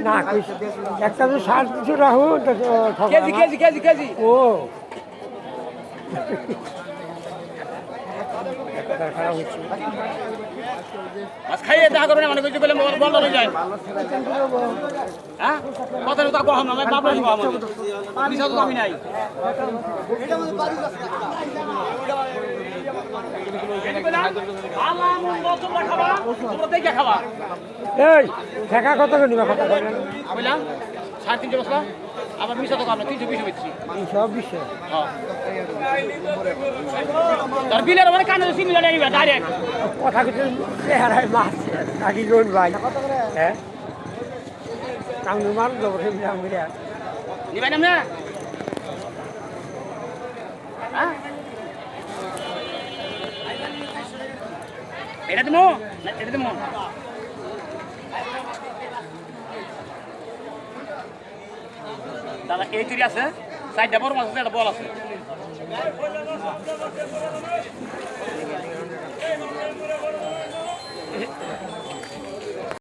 না একটা তো 350 রাখুন কেজি কেজি কেজি কেজি ও খারাপ হচ্ছে খাইয়ে দেখা করবেন মানে কিছু বলে বন্ধ হয়ে যায় হ্যাঁ কত টাকা কম না বাবা দিব আমি সব কমই নাই এই ঠেকা কত করে নিবা কথা বলেন বললাম 350 বছর আবার মিশা তো কম না 320 হচ্ছে 320 হ্যাঁ তার বিলের মানে কানে সিনি জানি না ডাইরেক্ট কথা কিছু চেহারায় মাছ নাকি কোন ভাই হ্যাঁ কামড় মার দেবো সেমিলাম করে নিবেন না হ্যাঁ এটা দেবো না এটা দেবো দাদা এই তুই আছে সাইডটা বড় মাছ আছে একটা বল আছে